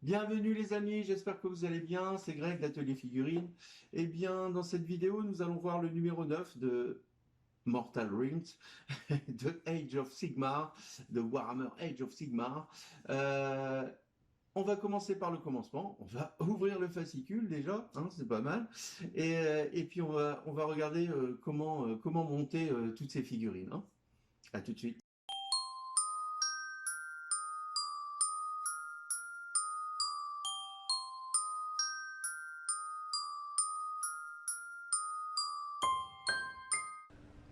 Bienvenue les amis, j'espère que vous allez bien, c'est Greg d'Atelier Figurines. Eh bien, dans cette vidéo, nous allons voir le numéro 9 de Mortal Rings, de Age of Sigmar, de Warhammer Age of Sigmar. Euh, on va commencer par le commencement, on va ouvrir le fascicule déjà, hein, c'est pas mal. Et puis on va regarder comment monter toutes ces figurines. Hein. À tout de suite.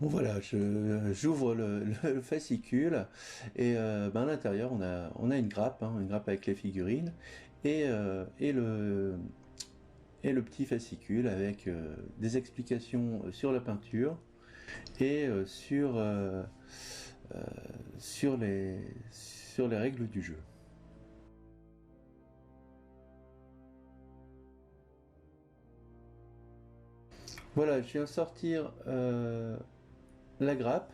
Bon voilà, j'ouvre le fascicule et à l'intérieur on a une grappe, hein, une grappe avec les figurines et, euh, et, le, et le petit fascicule avec des explications sur la peinture et euh, sur sur les règles du jeu. Voilà, je viens sortir la grappe.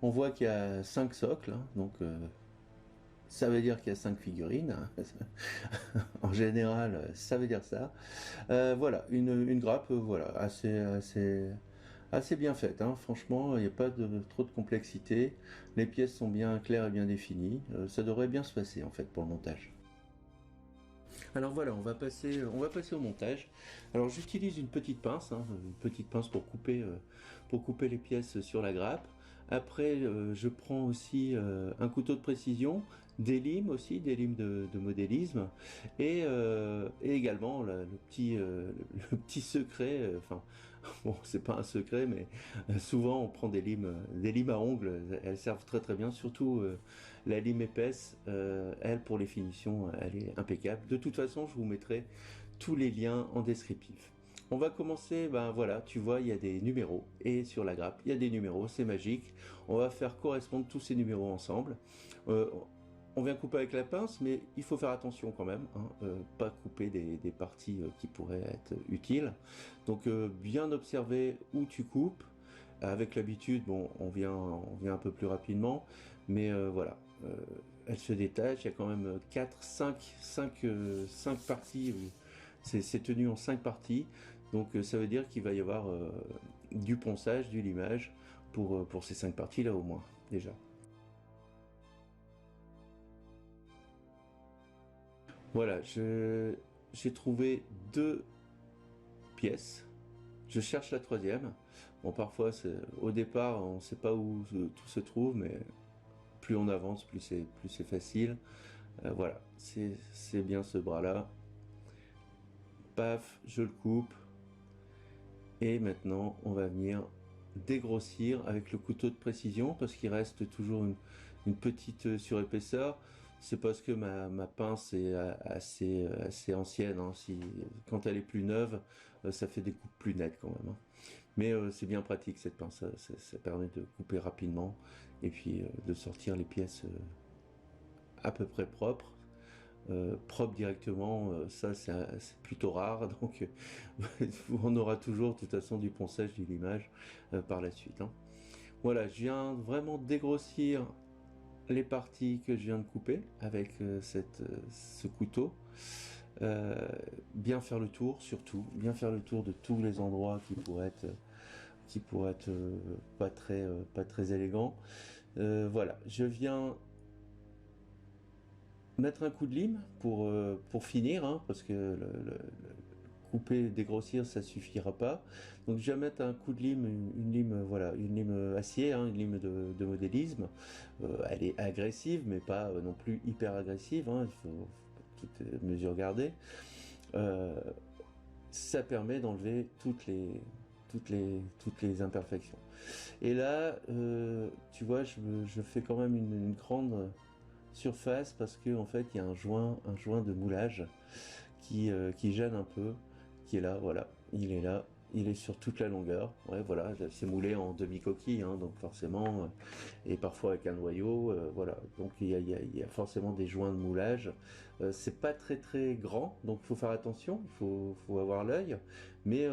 On voit qu'il y a 5 socles, hein, donc ça veut dire qu'il y a 5 figurines. En général, ça veut dire ça. Voilà, une grappe voilà, assez bien faite. Hein. Franchement, il n'y a pas trop de complexité. Les pièces sont bien claires et bien définies. Ça devrait bien se passer en fait pour le montage. Alors voilà, on va passer au montage. Alors j'utilise une petite pince, hein, une petite pince pour couper les pièces sur la grappe. Après, je prends aussi un couteau de précision, des limes aussi, des limes de modélisme, et également le petit secret. Enfin, bon, c'est pas un secret, mais souvent on prend des limes à ongles. Elles servent très très bien, surtout la lime épaisse, elle, pour les finitions, elle est impeccable. De toute façon, je vous mettrai tous les liens en descriptif. On va commencer, ben voilà, tu vois, il y a des numéros, et sur la grappe, il y a des numéros, c'est magique. On va faire correspondre tous ces numéros ensemble. Euh, on vient couper avec la pince, mais il faut faire attention quand même, hein, pas couper des parties qui pourraient être utiles. Donc bien observer où tu coupes. Avec l'habitude, bon, on vient un peu plus rapidement, mais voilà, elle se détache. Il y a quand même 4, 5 parties. C'est tenu en 5 parties, donc ça veut dire qu'il va y avoir du ponçage, du limage pour ces 5 parties là au moins déjà. Voilà, j'ai trouvé 2 pièces. Je cherche la troisième. Bon, parfois, au départ, on ne sait pas où tout se trouve, mais plus on avance, plus c'est facile. Voilà, c'est bien ce bras-là. Paf, je le coupe. Et maintenant, on va venir dégrossir avec le couteau de précision parce qu'il reste toujours une petite surépaisseur. C'est parce que ma pince est assez ancienne. Hein. Quand elle est plus neuve, ça fait des coupes plus nettes quand même. Hein. Mais c'est bien pratique cette pince, ça permet de couper rapidement et puis de sortir les pièces à peu près propres. Propre directement, ça c'est plutôt rare, donc on aura toujours de toute façon du ponçage, du limage par la suite. Hein. Voilà, je viens vraiment dégrossir les parties que je viens de couper avec ce couteau. Euh, Bien faire le tour, surtout, bien faire le tour de tous les endroits qui pourraient être pas très élégants. Voilà, je viens mettre un coup de lime pour finir, hein, parce que couper, dégrossir, ça suffira pas. Donc je vais mettre un coup de lime, une lime, voilà, une lime acier, hein, une lime de modélisme. Elle est agressive, mais pas non plus hyper agressive. Hein, il faut toutes mesures garder. Euh, Ça permet d'enlever toutes les imperfections. Et là, tu vois, je fais quand même une grande surface parce que en fait il y a un joint de moulage qui gêne un peu, qui est là, voilà, il est là, il est sur toute la longueur, ouais voilà, c'est moulé en demi-coquille, hein, donc forcément, et parfois avec un noyau, voilà, donc il y a forcément des joints de moulage, c'est pas très très grand, donc il faut faire attention, il faut avoir l'œil, mais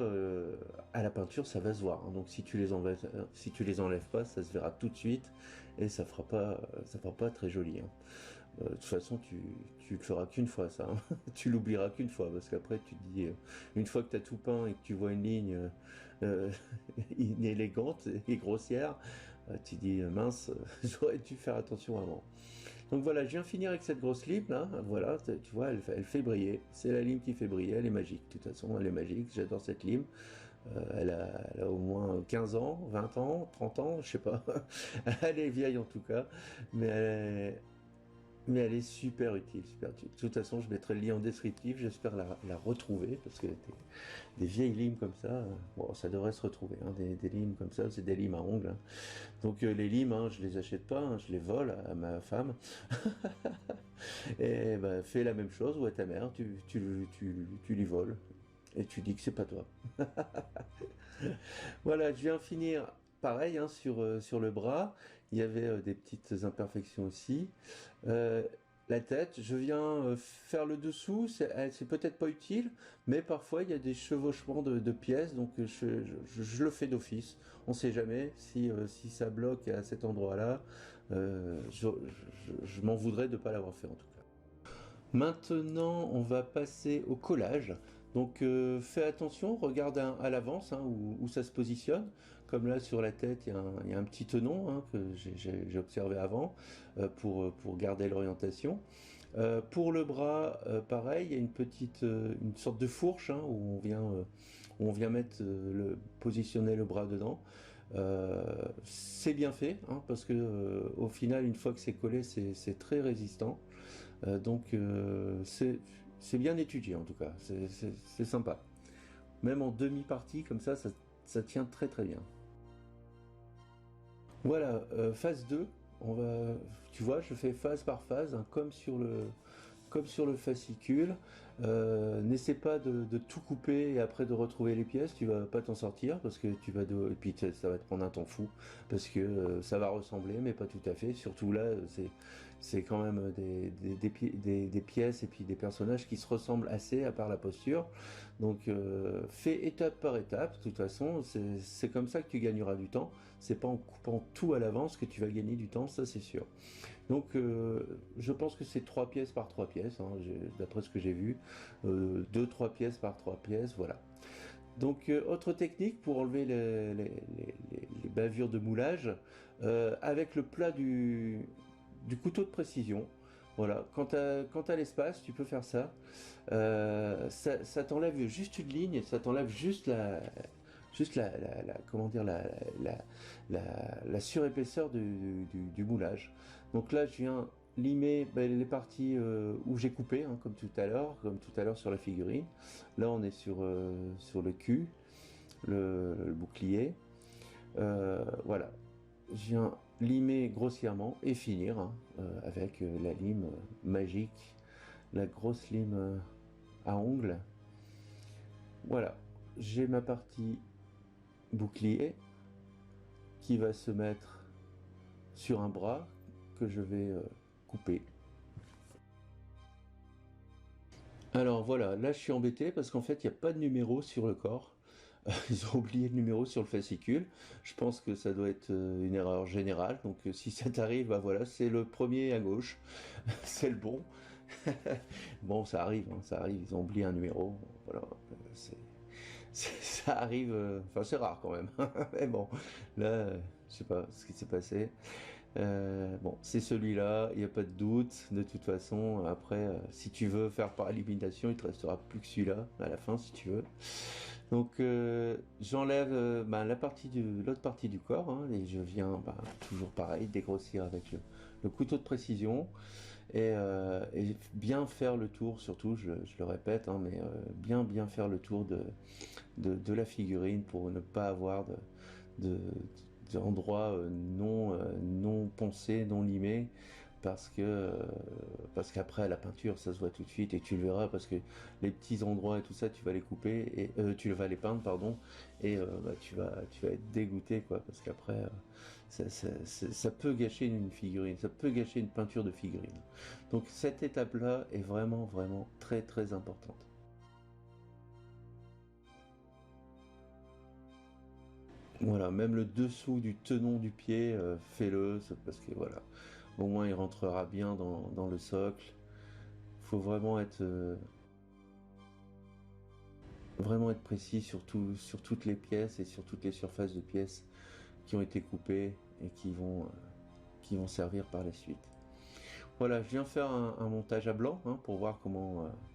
à la peinture ça va se voir, hein, donc si tu les enlèves pas, ça se verra tout de suite, et ça fera pas très joli. Hein. De toute façon, tu le feras qu'une fois, ça. Hein. Tu l'oublieras qu'une fois, parce qu'après, tu te dis, une fois que tu as tout peint et que tu vois une ligne euh, inélégante et grossière, tu dis, mince, j'aurais dû faire attention avant. Donc voilà, je viens finir avec cette grosse lime là. Voilà, tu vois, elle fait briller. C'est la lime qui fait briller. Elle est magique. De toute façon, elle est magique. J'adore cette lime. Elle a au moins 15 ans, 20 ans, 30 ans, je sais pas. Elle est vieille en tout cas. Mais mais elle est super utile, super utile. De toute façon, je mettrai le lien en descriptif. J'espère la retrouver parce que des vieilles limes comme ça, bon, ça devrait se retrouver. Hein, des limes comme ça, c'est des limes à ongles. Hein. Donc les limes, hein, je les achète pas, hein, je les vole à ma femme. Et bah, fais la même chose ou à ta mère, tu lui voles et tu dis que c'est pas toi. Voilà, je viens finir pareil hein, sur le bras. Il y avait des petites imperfections aussi. Euh, la tête, je viens faire le dessous, c'est peut-être pas utile, mais parfois il y a des chevauchements de pièces, donc je le fais d'office. On sait jamais si ça bloque à cet endroit-là. Je m'en voudrais de ne pas l'avoir fait en tout cas. Maintenant, on va passer au collage. Donc fais attention, regarde à l'avance hein, où ça se positionne. Comme là sur la tête, il y a un petit tenon hein, que j'ai observé avant pour garder l'orientation. Pour le bras, pareil, il y a une sorte de fourche hein, où on vient mettre positionner le bras dedans. C'est bien fait hein, parce que au final, une fois que c'est collé, c'est très résistant. Donc c'est bien étudié en tout cas, c'est sympa. Même en demi-partie comme ça tient très très bien. Voilà, phase 2 tu vois, je fais phase par phase, hein, comme sur le fascicule. N'essaie pas de tout couper et après de retrouver les pièces, tu vas pas t'en sortir parce que et puis ça va te prendre un temps fou parce que ça va ressembler mais pas tout à fait. Surtout là, c'est quand même des pièces et puis des personnages qui se ressemblent assez à part la posture. Donc fais étape par étape. De toute façon, c'est comme ça que tu gagneras du temps. C'est pas en coupant tout à l'avance que tu vas gagner du temps, ça c'est sûr. Donc je pense que c'est 3 pièces par 3 pièces, hein, d'après ce que j'ai vu. 2-3 pièces par 3 pièces, voilà. Donc autre technique pour enlever les bavures de moulage, avec le plat du couteau de précision. Voilà, quand t'as l'espace, tu peux faire ça. Ça t'enlève juste une ligne, ça t'enlève juste comment dire, la surépaisseur du moulage. Donc là, je viens limer ben, les parties où j'ai coupé, hein, comme tout à l'heure sur la figurine. Là, on est sur le cul, le bouclier. Voilà, je viens limer grossièrement et finir hein, avec la lime magique, la grosse lime à ongles. Voilà, j'ai ma partie bouclier qui va se mettre sur un bras que je vais couper. Alors voilà, là je suis embêté parce qu'en fait il n'y a pas de numéro sur le corps. Ils ont oublié le numéro sur le fascicule. Je pense que ça doit être une erreur générale. Donc si ça t'arrive, bah voilà, c'est le premier à gauche. C'est le bon. Bon, ça arrive, hein, ça arrive. Ils ont oublié un numéro. Voilà, ça arrive. Enfin, c'est rare quand même. Mais bon, là, je sais pas ce qui s'est passé. Bon, c'est celui-là, il n'y a pas de doute. De toute façon, après, si tu veux faire par élimination, il te restera plus que celui-là à la fin, si tu veux. Donc, j'enlève ben, l'autre partie du corps hein, et je viens ben, toujours pareil dégrossir avec le couteau de précision et bien faire le tour, surtout, je le répète, hein, mais bien faire le tour de la figurine pour ne pas avoir de, d'endroits non poncés, non limés, parce qu'après à la peinture ça se voit tout de suite et tu le verras parce que les petits endroits et tout ça tu vas les couper et tu vas les peindre pardon et bah, tu vas être dégoûté quoi parce qu'après ça peut gâcher une figurine, ça peut gâcher une peinture de figurine. Donc cette étape là est vraiment vraiment très très importante. Voilà, même le dessous du tenon du pied, fais-le, parce que voilà. au moins il rentrera bien dans le socle. Il faut vraiment être précis sur toutes les pièces et sur toutes les surfaces de pièces qui ont été coupées et qui vont servir par la suite. Voilà, je viens faire un montage à blanc hein, pour voir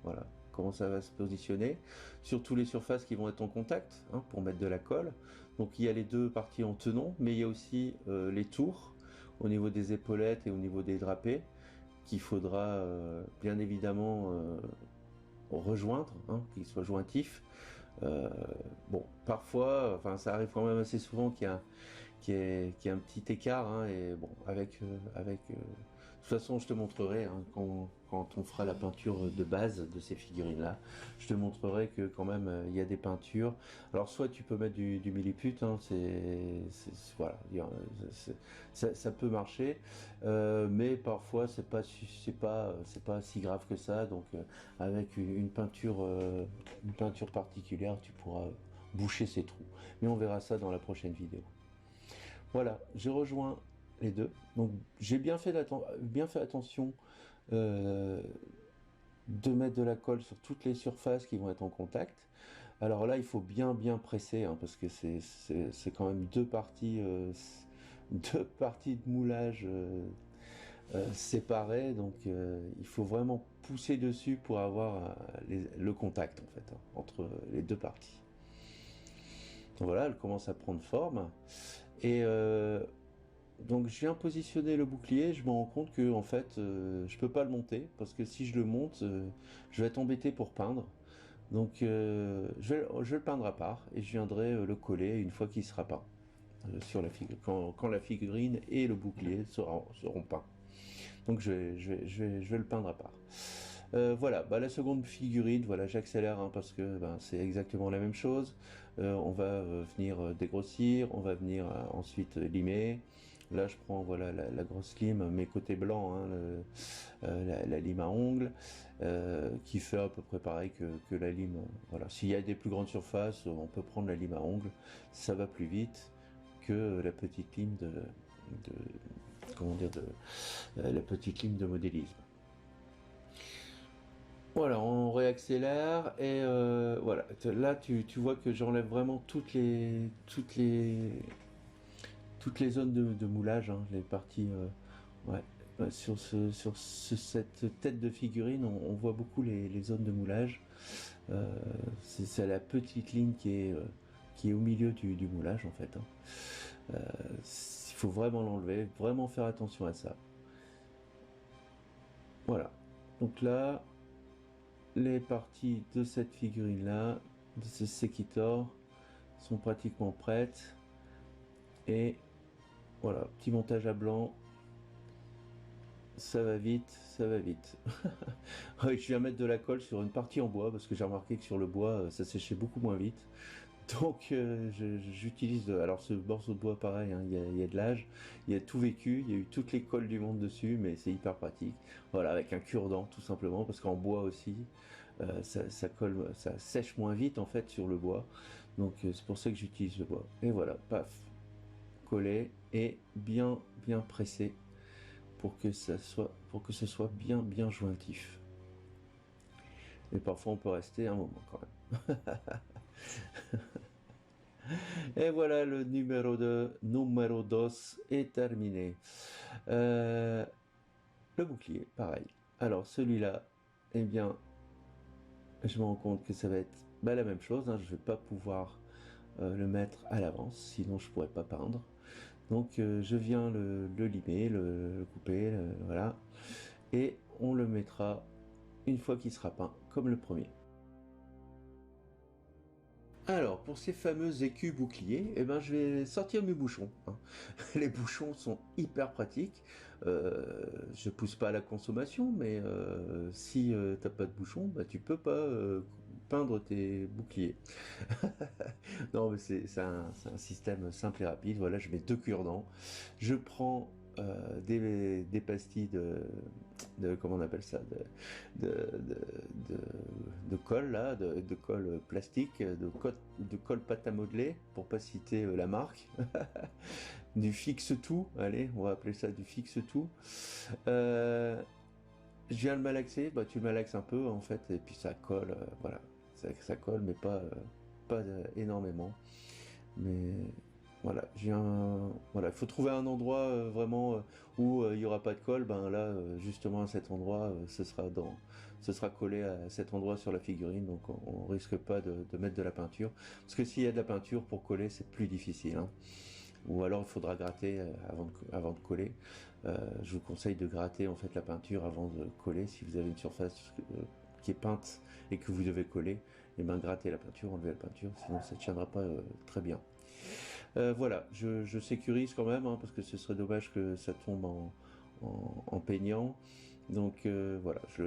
voilà, comment ça va se positionner. Sur toutes les surfaces qui vont être en contact hein, pour mettre de la colle. Donc il y a les deux parties en tenon, mais il y a aussi les tours au niveau des épaulettes et au niveau des drapés qu'il faudra bien évidemment rejoindre, hein, qu'ils soient jointifs. Euh, bon, parfois, enfin ça arrive quand même assez souvent qu'il y a un petit écart hein, et bon de toute façon je te montrerai hein, quand on fera la peinture de base de ces figurines là, je te montrerai que quand même il y a des peintures. Alors soit tu peux mettre du milliput hein, voilà ça peut marcher mais parfois c'est pas si grave que ça, donc avec une peinture particulière tu pourras boucher ces trous, mais on verra ça dans la prochaine vidéo. Voilà, j'ai rejoint les deux. Donc j'ai bien fait attention euh, de mettre de la colle sur toutes les surfaces qui vont être en contact. Alors là, il faut bien presser hein, parce que c'est quand même deux parties de moulage séparées. Donc il faut vraiment pousser dessus pour avoir le contact en fait hein, entre les deux parties. Donc voilà, elle commence à prendre forme. Et donc je viens positionner le bouclier, je me rends compte que en fait je peux pas le monter parce que si je le monte, je vais être embêté pour peindre. Donc je vais le peindre à part et je viendrai le coller une fois qu'il sera peint sur la figurine, quand la figurine et le bouclier seront peints. Donc je vais le peindre à part. Voilà, bah, la seconde figurine, voilà, j'accélère hein, parce que ben, c'est exactement la même chose. On va venir dégrossir, on va venir ensuite limer. Là, je prends voilà la grosse lime, mes côtés blancs, hein, la lime à ongles, qui fait à peu près pareil que la lime. Voilà, s'il y a des plus grandes surfaces, on peut prendre la lime à ongles, ça va plus vite que la petite lime comment dire, la petite lime de modélisme. Voilà, on réaccélère et voilà. Là, tu vois que j'enlève vraiment toutes les zones de moulage, hein, les parties. Ouais. Cette tête de figurine, on voit beaucoup les zones de moulage. C'est la petite ligne qui est au milieu du moulage en fait. Hein. Il faut vraiment l'enlever, vraiment faire attention à ça. Voilà. Donc là, les parties de cette figurine là, de ce Sekitor, sont pratiquement prêtes. Et voilà, petit montage à blanc. Ça va vite, ça va vite. Ouais, je viens mettre de la colle sur une partie en bois parce que j'ai remarqué que sur le bois ça séchait beaucoup moins vite. Donc j'utilise. Alors ce morceau de bois pareil, hein, il y a de l'âge, il y a tout vécu, il y a eu toutes les colles du monde dessus, mais c'est hyper pratique. Voilà, avec un cure-dent tout simplement parce qu'en bois aussi, ça colle, ça sèche moins vite en fait sur le bois. Donc c'est pour ça que j'utilise le bois. Et voilà, paf, collé et bien pressé pour que ce soit bien jointif. Et parfois on peut rester un moment quand même. Et voilà, le numéro 2 est terminé. Le bouclier, pareil. Alors celui-là, eh bien, je me rends compte que ça va être la même chose. Hein, je ne vais pas pouvoir le mettre à l'avance, sinon je pourrais pas peindre. Donc je viens le limer, le couper, voilà. Et on le mettra une fois qu'il sera peint, comme le premier. Alors, pour ces fameux écus boucliers, eh ben, je vais sortir mes bouchons. Hein. Les bouchons sont hyper pratiques. Je pousse pas à la consommation, mais si t'as pas de bouchon, bah, tu peux pas peindre tes boucliers. Non, mais c'est un système simple et rapide. Voilà, je mets deux cure-dents. Je prends des pastilles comment on appelle ça, de colle là, de colle plastique, de colle pâte à modeler, pour pas citer la marque, du fixe tout, allez, on va appeler ça du fixe tout. Je viens le malaxer, bah tu le malaxes un peu en fait, et puis ça colle, voilà, ça colle, mais pas énormément. Mais voilà, voilà, il faut trouver un endroit vraiment où il n'y aura pas de colle. Ben là, justement à cet endroit, ce sera collé à cet endroit sur la figurine, donc on risque pas de mettre de la peinture, parce que s'il y a de la peinture pour coller, c'est plus difficile, hein. Ou alors il faudra gratter avant de coller. Je vous conseille de gratter en fait la peinture avant de coller. Si vous avez une surface qui est peinte et que vous devez coller, et ben grattez la peinture, enlevez la peinture, sinon ça ne tiendra pas très bien. Voilà, je sécurise quand même, hein, parce que ce serait dommage que ça tombe en peignant. Donc voilà, je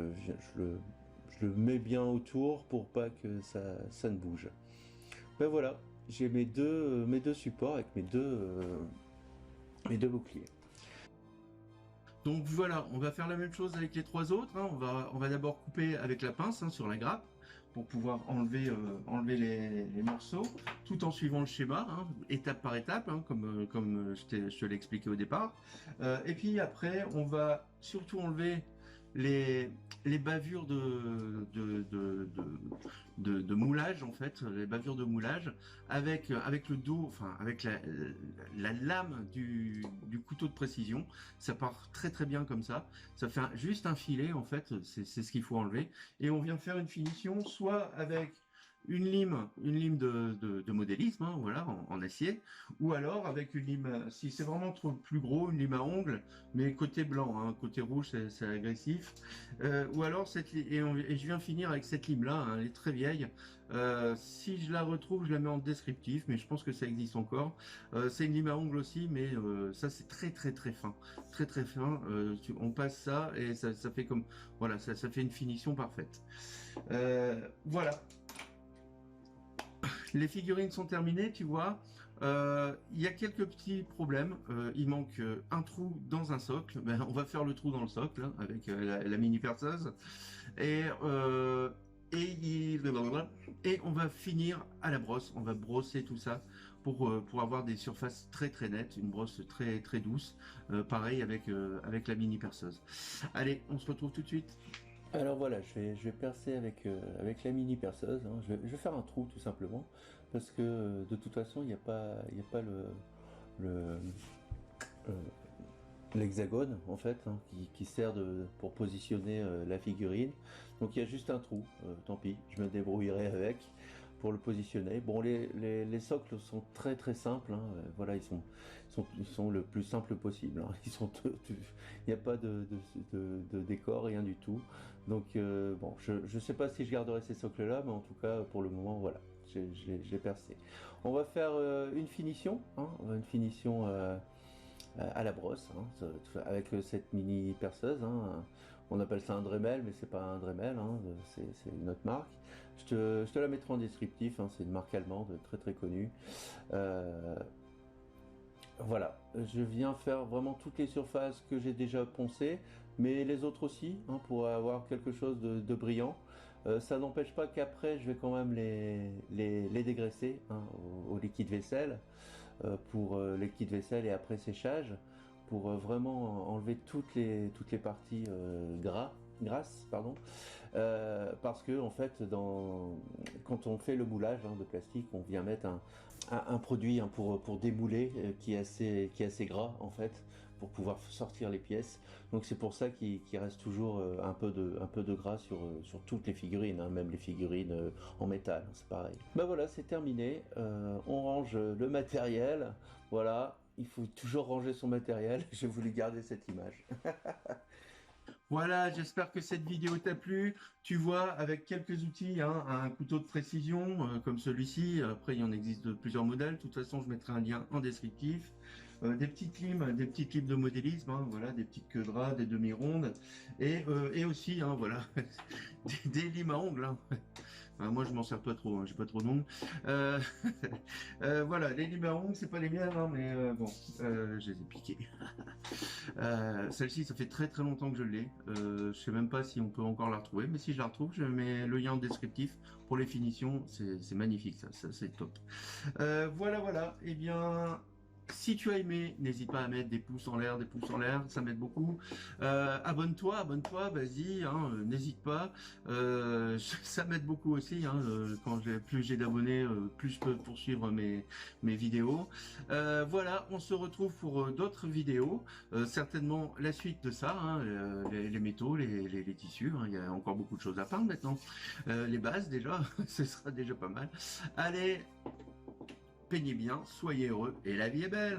le mets bien autour pour pas que ça ne bouge. Ben voilà, j'ai mes deux supports avec mes deux boucliers. Donc voilà, on va faire la même chose avec les trois autres, hein. On va d'abord couper avec la pince, hein, sur la grappe pour pouvoir enlever les morceaux, tout en suivant le schéma, hein, étape par étape, hein, comme je te l'ai expliqué au départ. Et puis après, on va surtout enlever les, les bavures de moulage, en fait, les bavures de moulage, avec le dos, enfin avec la lame du couteau de précision. Ça part très très bien comme ça. Ça fait juste un filet, en fait, c'est ce qu'il faut enlever. Et on vient faire une finition, soit avec une lime de modélisme, hein, voilà, en acier, ou alors avec une lime, si c'est vraiment trop plus gros, une lime à ongles, mais côté blanc, hein, côté rouge c'est agressif, ou alors et je viens finir avec cette lime là, hein, elle est très vieille. Si je la retrouve, je la mets en descriptif, mais je pense que ça existe encore. C'est une lime à ongles aussi, mais ça c'est très très très fin, très très fin. On passe ça et ça fait comme, voilà, ça fait une finition parfaite. Voilà. Les figurines sont terminées, tu vois. Il y a quelques petits problèmes. Il manque un trou dans un socle. Ben, on va faire le trou dans le socle, hein, avec la mini perceuse. Et, euh, et, et on va finir à la brosse. On va brosser tout ça pour avoir des surfaces très très nettes. Une brosse très très douce. Pareil avec la mini perceuse. Allez, on se retrouve tout de suite. Alors voilà, je vais percer avec la mini perceuse, hein. Je vais faire un trou tout simplement, parce que de toute façon, il y a pas le, euh, l'hexagone en fait, hein, qui sert pour positionner la figurine. Donc il y a juste un trou, tant pis, je me débrouillerai avec pour le positionner. Bon, les socles sont très très simples, hein, voilà, ils sont le plus simple possible, hein. Il n'y a pas de décor, rien du tout. Donc bon, je sais pas si je garderai ces socles là, mais en tout cas pour le moment, voilà, je l'ai percé. On va faire une finition, hein, une finition à la brosse, hein, avec cette mini perceuse, hein. On appelle ça un Dremel, mais c'est pas un Dremel, hein, c'est une autre marque. Je te la mettrai en descriptif, hein, c'est une marque allemande très très connue. Euh, voilà, je viens faire vraiment toutes les surfaces que j'ai déjà poncées, mais les autres aussi, hein, pour avoir quelque chose de brillant. Ça n'empêche pas qu'après, je vais quand même les dégraisser, hein, au liquide vaisselle, pour liquide vaisselle et après séchage, pour vraiment enlever toutes les parties grasses, pardon. Parce que en fait, quand on fait le moulage, hein, de plastique, on vient mettre un produit, hein, pour démouler, qui est assez gras en fait, pour pouvoir sortir les pièces. Donc c'est pour ça qu'il reste toujours un peu de gras sur toutes les figurines, hein, même les figurines en métal, hein, c'est pareil. Ben voilà, c'est terminé. On range le matériel. Voilà, il faut toujours ranger son matériel. J'ai voulu garder cette image. Voilà, j'espère que cette vidéo t'a plu. Tu vois, avec quelques outils, hein, un couteau de précision comme celui-ci. Après, il y en existe de plusieurs modèles. De toute façon, je mettrai un lien en descriptif. des petites limes de modélisme, hein, voilà, des petites queues de rat, des demi-rondes, et aussi, hein, voilà, des limes à ongles. Hein. Moi, je m'en sers pas trop, hein, j'ai pas trop d'ongles. Euh, voilà, les limes à ongles, c'est pas les miennes, hein, mais bon, je les ai piquées. Celle-ci, ça fait très très longtemps que je l'ai. Je sais même pas si on peut encore la retrouver, mais si je la retrouve, je mets le lien en descriptif pour les finitions. C'est magnifique, ça c'est top. Voilà, voilà. Eh bien, si tu as aimé, n'hésite pas à mettre des pouces en l'air, ça m'aide beaucoup. Abonne-toi, vas-y, hein, n'hésite pas. Ça m'aide beaucoup aussi. Hein, plus j'ai d'abonnés, plus je peux poursuivre mes vidéos. Voilà, on se retrouve pour d'autres vidéos. Certainement la suite de ça, hein, les métaux, les tissus. Hein, il y a encore beaucoup de choses à peindre maintenant. Les bases déjà, ce sera déjà pas mal. Allez, peignez bien, soyez heureux et la vie est belle.